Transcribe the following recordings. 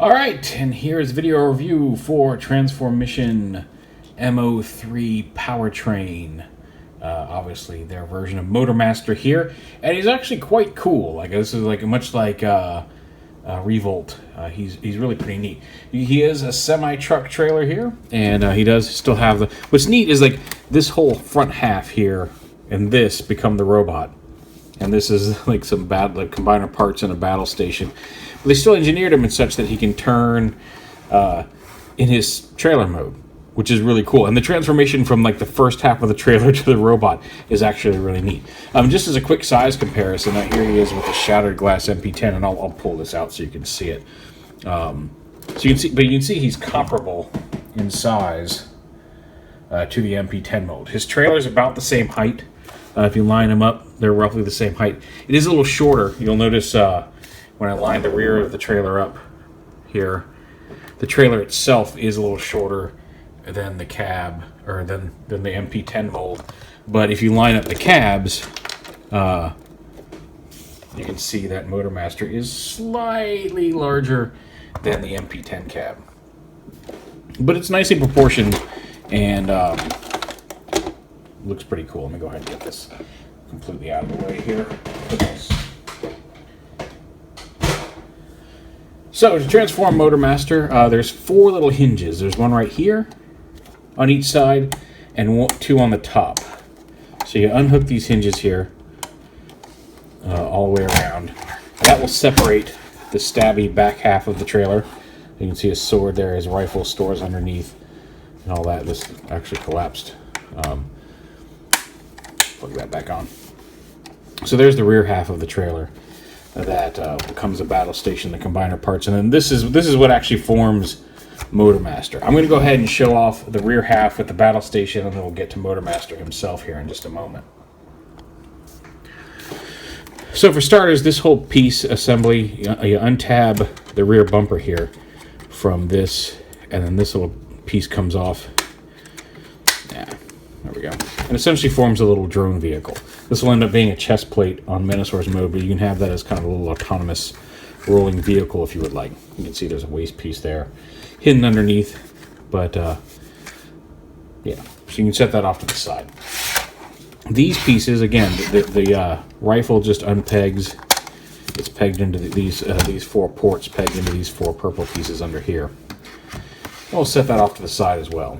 Alright, and here's video review for TransFormMission M-03 powertrain. Obviously their version of Motormaster here, and he's actually quite cool. Like, this is like much like Revolt. He's really pretty neat. He is a semi-truck trailer here, and he does still have the... What's neat is like this whole front half here and this become the robot. And this is like some combiner parts in a battle station. But they still engineered him in such that he can turn in his trailer mode, which is really cool. And the transformation from like the first half of the trailer to the robot is actually really neat. Just as a quick size comparison, here he is with the shattered glass MP10, and I'll pull this out so you can see it. So you can see he's comparable in size to the MP10 mold. His trailer is about the same height. If you line them up, they're roughly the same height. It is a little shorter. You'll notice when I line the rear of the trailer up here, the trailer itself is a little shorter than the cab, or than the MP10 mold. But if you line up the cabs, you can see that Motormaster is slightly larger than the MP10 cab. But it's nicely proportioned, and looks pretty cool. Let me go ahead and get this completely out of the way here. So to transform Motormaster, there's 4 little hinges. There's one right here on each side, and 2 on the top. So you unhook these hinges here all the way around. That will separate the stabby back half of the trailer. You can see his sword there, his rifle stores underneath, and all that. This actually collapsed. Plug that back on. So there's the rear half of the trailer that becomes a battle station, the combiner parts, and then this is what actually forms Motormaster. I'm going to go ahead and show off the rear half with the battle station, and then we'll get to Motormaster himself here in just a moment. So for starters, this whole piece assembly, you untab the rear bumper here from this, and then this little piece comes off. Yeah, there we go. And essentially forms a little drone vehicle. This will end up being a chest plate on Menosaur's mode, but you can have that as kind of a little autonomous rolling vehicle if you would like. You can see there's a waist piece there hidden underneath, but yeah, so you can set that off to the side. These pieces, again, the rifle just unpegs. It's pegged into these 4 ports, pegged into these 4 purple pieces under here. We'll set that off to the side as well.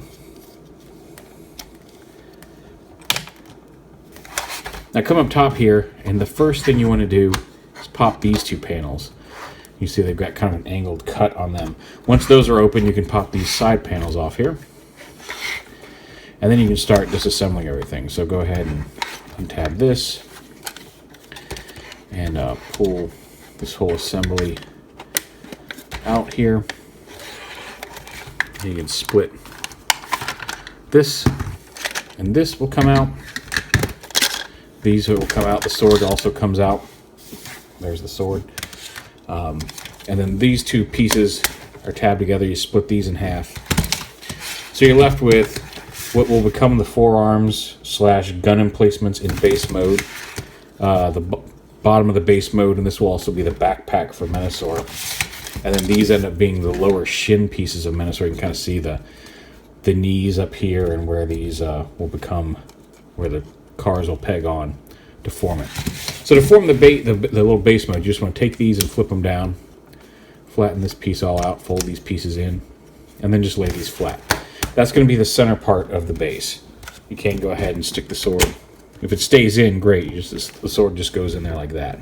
Now come up top here, and the first thing you want to do is pop these 2 panels. You see they've got kind of an angled cut on them. Once those are open, you can pop these side panels off here. And then you can start disassembling everything. So go ahead and untab this and pull this whole assembly out here. You can split this, and this will come out. These will come out. The sword also comes out. There's the sword. And then these 2 pieces are tabbed together. You split these in half. So you're left with what will become the forearms / gun emplacements in base mode. The bottom of the base mode, and this will also be the backpack for Menosaur. And then these end up being the lower shin pieces of Menosaur. You can kind of see the knees up here, and where these will become, where the cars will peg on to form it. So to form the little base mode, you just want to take these and flip them down, flatten this piece all out, fold these pieces in, and then just lay these flat. That's going to be the center part of the base. You can go ahead and stick the sword. If it stays in, great. The sword just goes in there like that.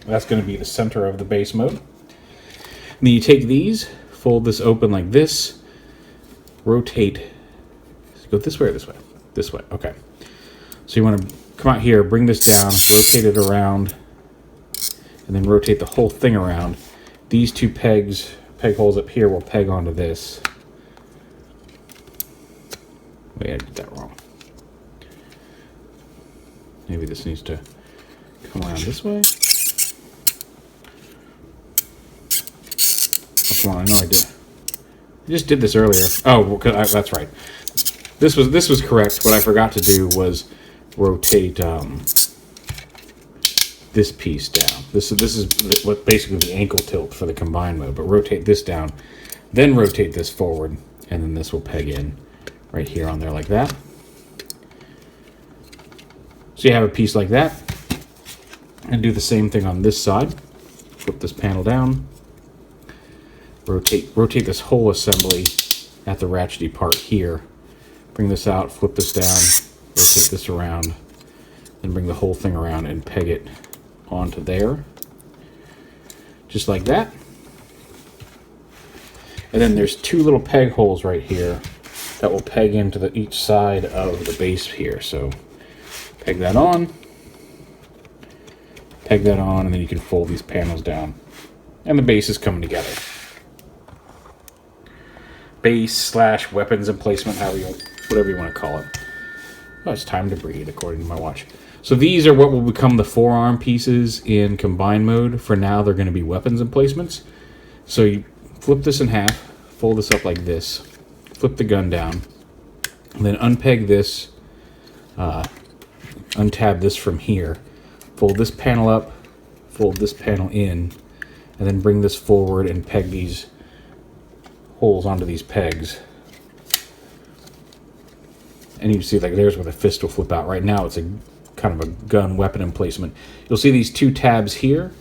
That's going to be the center of the base mode. And then you take these, fold this open like this, rotate. Go this way or this way? This way, okay. So you want to come out here, bring this down, rotate it around, and then rotate the whole thing around. These 2 peg holes up here will peg onto this. Wait, I did that wrong. Maybe this needs to come around this way. Oh, come on, I know I did. I just did this earlier. Oh, that's right. This was correct. What I forgot to do was rotate this piece down. This is what basically the ankle tilt for the combined mode, but rotate this down, then rotate this forward, and then this will peg in right here on there like that. So you have a piece like that, and do the same thing on this side. Flip this panel down, rotate this whole assembly at the ratchety part here. Bring this out, flip this down, rotate this around, then bring the whole thing around and peg it onto there, just like that. And then there's two little peg holes right here that will peg into each side of the base here. So peg that on, and then you can fold these panels down, and the base is coming together. Base / weapons emplacement, whatever you want to call it. Oh, it's time to breathe, according to my watch. So these are what will become the forearm pieces in combined mode. For now, they're going to be weapons emplacements. So you flip this in half, fold this up like this, flip the gun down, and then unpeg this, untab this from here, fold this panel up, fold this panel in, and then bring this forward and peg these holes onto these pegs. And you can see, like, there's where the fist will flip out. Right now it's a kind of a gun weapon emplacement. You'll see these two tabs here,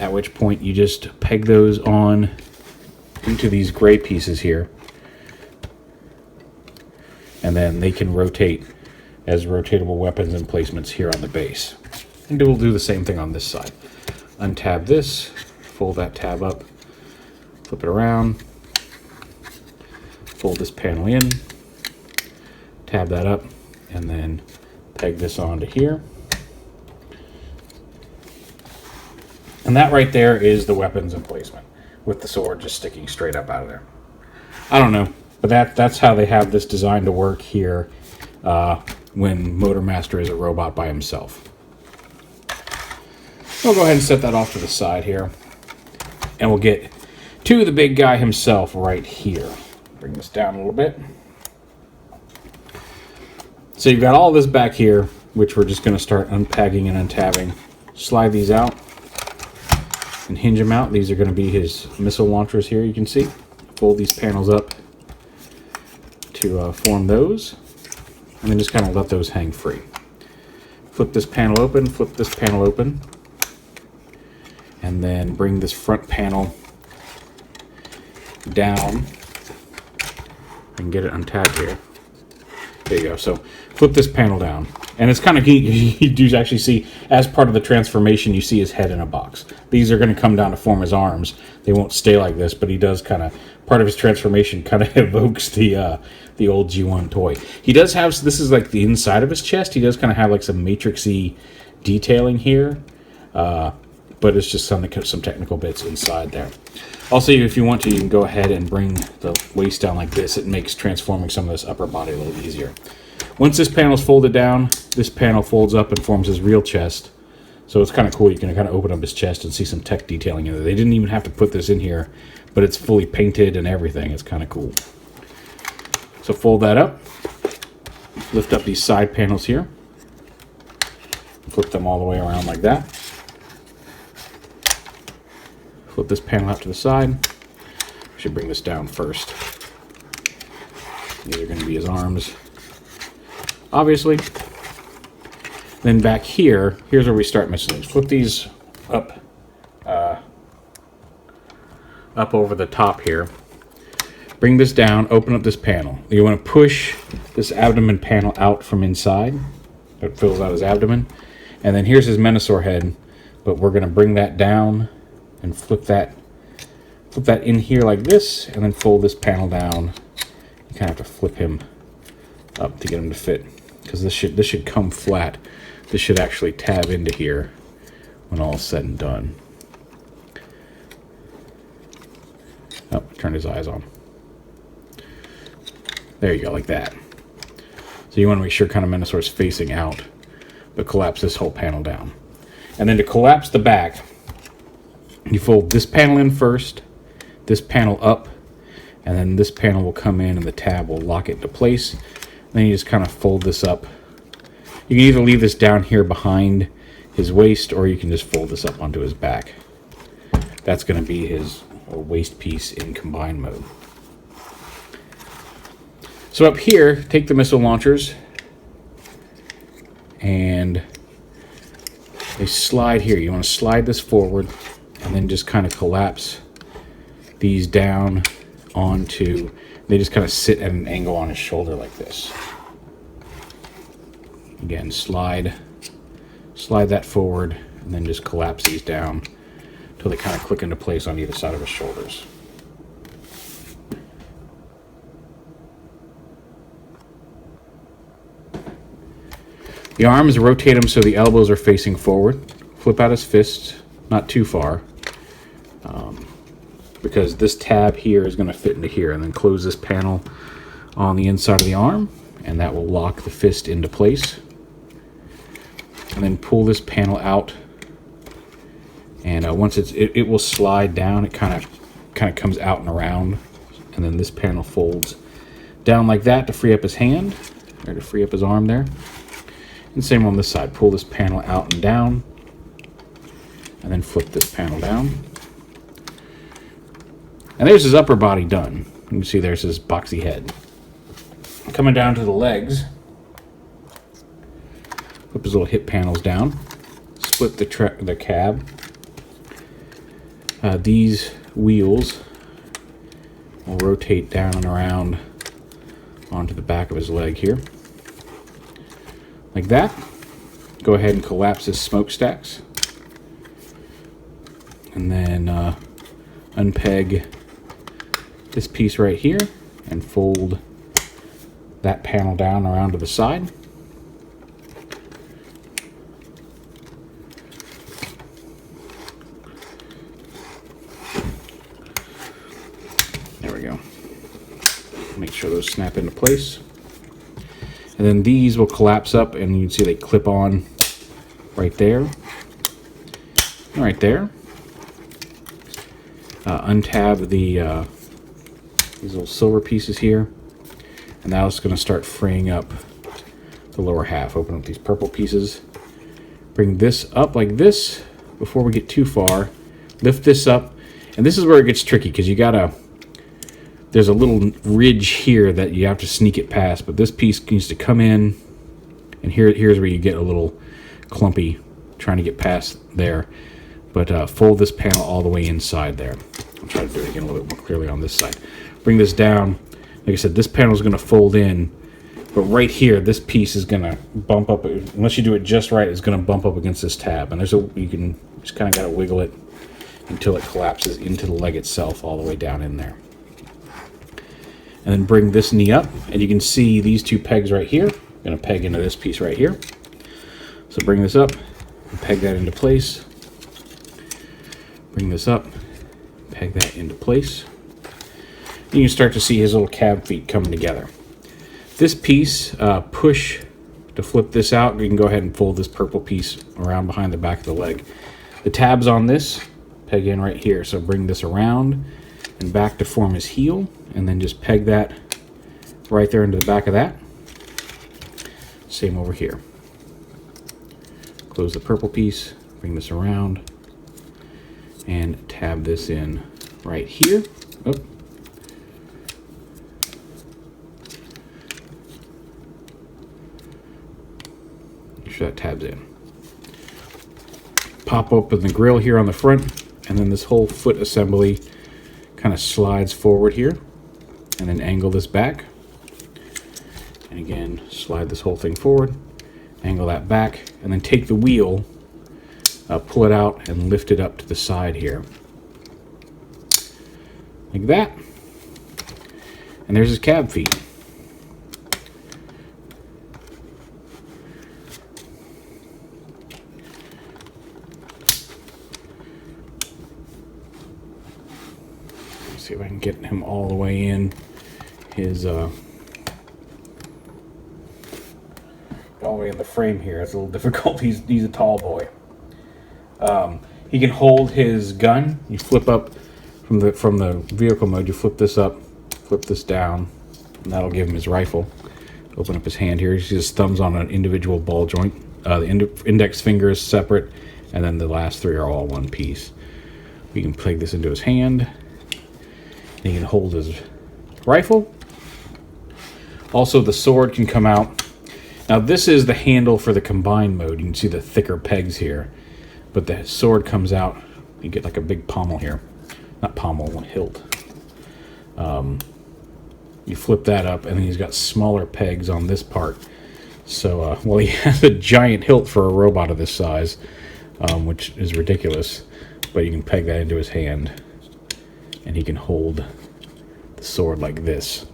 at which point you just peg those on into these gray pieces here, and then they can rotate as rotatable weapons emplacements here on the base. And we'll do the same thing on this side. Untab this, fold that tab up, flip it around, fold this panel in, tab that up, and then peg this onto here. And that right there is the weapons emplacement, with the sword just sticking straight up out of there. I don't know, but that's how they have this designed to work here when Motormaster is a robot by himself. We'll go ahead and set that off to the side here, and we'll get to the big guy himself right here. Bring this down a little bit. So you've got all this back here, which we're just going to start unpegging and untabbing. Slide these out and hinge them out. These are going to be his missile launchers here, you can see. Fold these panels up to form those, and then just kind of let those hang free. Flip this panel open, flip this panel open, and then bring this front panel down and get it untabbed here. There you go. So flip this panel down, and it's kind of neat. You do actually see, as part of the transformation, you see his head in a box. These are going to come down to form his arms. They won't stay like this, but he does kind of, part of his transformation kind of evokes the old G1 toy. He does have, this is like the inside of his chest. He does kind of have like some matrixy detailing here, but it's just some technical bits inside there. Also, if you want to, you can go ahead and bring the waist down like this. It makes transforming some of this upper body a little easier. Once this panel is folded down, this panel folds up and forms his real chest. So it's kind of cool. You can kind of open up his chest and see some tech detailing in there. They didn't even have to put this in here, but it's fully painted and everything. It's kind of cool. So fold that up. Lift up these side panels here. Flip them all the way around like that. Flip this panel out to the side. I should bring this down first. These are going to be his arms, obviously. Then back here, here's where we start missing things. Flip these up, up over the top here. Bring this down, open up this panel. You want to push this abdomen panel out from inside. It fills out his abdomen. And then here's his Menasor head, but we're going to bring that down and flip that in here like this, and then fold this panel down. You kind of have to flip him up to get him to fit, because this should come flat. This should actually tab into here when all is said and done. Oh, turned his eyes on. There you go, like that. So you want to make sure kind of Menosaur's facing out, but collapse this whole panel down. And then to collapse the back, you fold this panel in first, this panel up, and then this panel will come in and the tab will lock it into place. And then you just kind of fold this up. You can either leave this down here behind his waist, or you can just fold this up onto his back. That's going to be his waist piece in combined mode. So up here, take the missile launchers, and they slide here. You want to slide this forward, and then just kind of collapse these down onto, they just kind of sit at an angle on his shoulder like this. Again, slide that forward, and then just collapse these down until they kind of click into place on either side of his shoulders. The arms, rotate them so the elbows are facing forward. Flip out his fists, not too far, because this tab here is going to fit into here, and then close this panel on the inside of the arm, and that will lock the fist into place. And then pull this panel out, and once it will slide down. It kind of comes out and around, and then this panel folds down like that to free up his hand, or to free up his arm there. And same on this side. Pull this panel out and down, and then flip this panel down. And there's his upper body done. You can see there's his boxy head. Coming down to the legs, flip his little hip panels down, split the cab. These wheels will rotate down and around onto the back of his leg here. Like that. Go ahead and collapse his smokestacks. And then unpeg this piece right here and fold that panel down around to the side. There we go. Make sure those snap into place. And then these will collapse up, and you can see they clip on right there. Right there. Untab these little silver pieces here, and now it's going to start freeing up the lower half. Open up these purple pieces. Bring this up like this before we get too far. Lift this up, and this is where it gets tricky because you gotta. There's a little ridge here that you have to sneak it past, but this piece needs to come in, and here's where you get a little clumpy trying to get past there. But fold this panel all the way inside there. I'll try to do it again a little bit more clearly on this side. Bring this down. Like I said, this panel is going to fold in, but right here, this piece is going to bump up. Unless you do it just right, it's going to bump up against this tab, and you can just kind of got to wiggle it until it collapses into the leg itself all the way down in there. And then bring this knee up, and you can see these two pegs right here. I'm going to peg into this piece right here. So bring this up and peg that into place. Bring this up, peg that into place. You can start to see his little cab feet coming together. This piece, push to flip this out. You can go ahead and fold this purple piece around behind the back of the leg. The tabs on this peg in right here. So bring this around and back to form his heel, and then just peg that right there into the back of that. Same over here. Close the purple piece, bring this around, and tab this in right here. Oh. Make sure that tabs in. Pop open the grill here on the front, and then this whole foot assembly kind of slides forward here, and then angle this back. And again, slide this whole thing forward, angle that back, and then take the wheel, pull it out and lift it up to the side here. Like that. And there's his cab feet. Let's see if I can get him all the way in. His all the way in the frame here. It's a little difficult. He's a tall boy. He can hold his gun. You flip up from the vehicle mode. You flip this up, flip this down, and that'll give him his rifle. Open up his hand here. You see his thumbs on an individual ball joint. The index finger is separate, and then the last 3 are all one piece. We can plug this into his hand, and he can hold his rifle. Also, the sword can come out. Now, this is the handle for the combined mode. You can see the thicker pegs here, but the sword comes out. You get like a big pommel here. Not pommel, hilt. You flip that up, and then he's got smaller pegs on this part. So, well, he has a giant hilt for a robot of this size, which is ridiculous. But you can peg that into his hand, and he can hold the sword like this.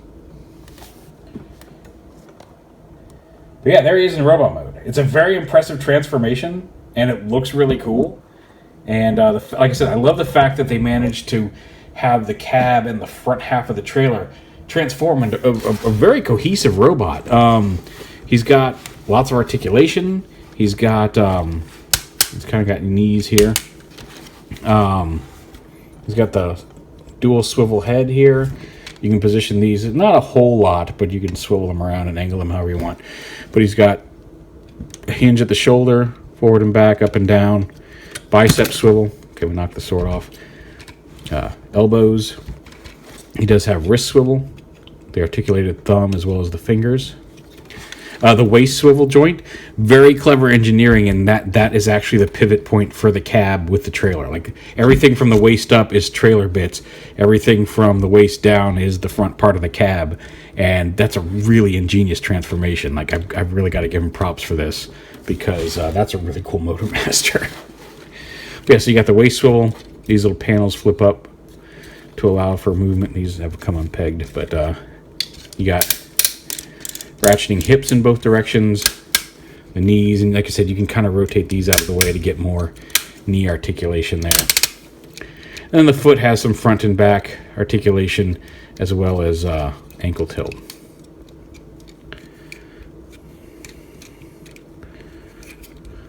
But yeah, there he is in robot mode. It's a very impressive transformation, and it looks really cool. And like I said, I love the fact that they managed to have the cab and the front half of the trailer transform into a very cohesive robot. He's got lots of articulation. He's got he's kind of got knees here. He's got the dual swivel head here. You can position these, not a whole lot, but you can swivel them around and angle them however you want. But he's got a hinge at the shoulder, forward and back, up and down, bicep swivel. Okay, we knocked the sword off. Elbows. He does have wrist swivel, the articulated thumb as well as the fingers. The waist swivel joint, very clever engineering, and that is actually the pivot point for the cab with the trailer. Like, everything from the waist up is trailer bits. Everything from the waist down is the front part of the cab, and that's a really ingenious transformation. Like, I've really got to give him props for this, because that's a really cool Motormaster. Yeah, so you got the waist swivel. These little panels flip up to allow for movement. These have come unpegged, but you got ratcheting hips in both directions, the knees, and like I said, you can kind of rotate these out of the way to get more knee articulation there. And then the foot has some front and back articulation as well as ankle tilt.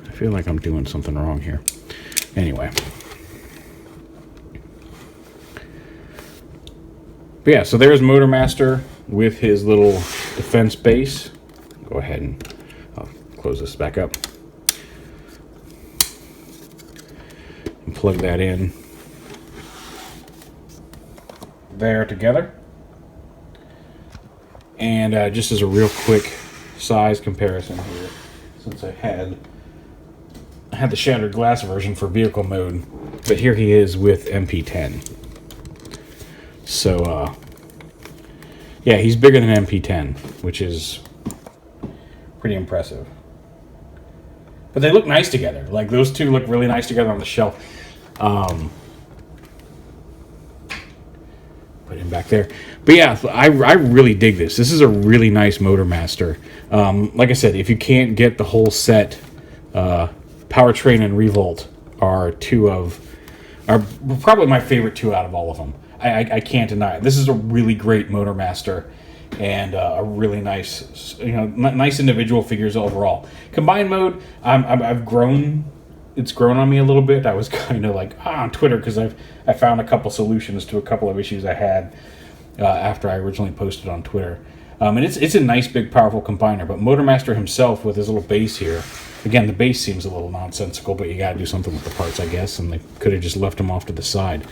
I feel like I'm doing something wrong here. Anyway. But yeah, so there's Motormaster with his little defense base. Go ahead and I'll close this back up. And plug that in there together. And just as a real quick size comparison here, since I had the shattered glass version for vehicle mode, but here he is with MP10. So, yeah, he's bigger than MP10, which is pretty impressive. But they look nice together. Like, those two look really nice together on the shelf. Put him back there. But yeah, I really dig this. This is a really nice Motormaster. Like I said, if you can't get the whole set, POWERTRAIN and Revolt are probably my favorite two out of all of them. I can't deny it. This is a really great Motormaster, and a really nice, nice individual figures overall. Combined mode, I've grown. It's grown on me a little bit. I was kind of like on Twitter because I found a couple solutions to a couple of issues I had after I originally posted on Twitter. And it's a nice, big, powerful combiner. But Motormaster himself with his little base here, again, the base seems a little nonsensical, but you got to do something with the parts, I guess, and they could have just left him off to the side.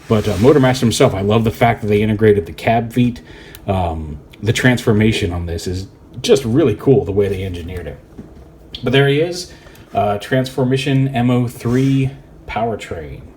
But Motormaster himself, I love the fact that they integrated the cab feet. The transformation on this is just really cool, the way they engineered it. But there he is, TransFormMission M-03 POWERTRAIN.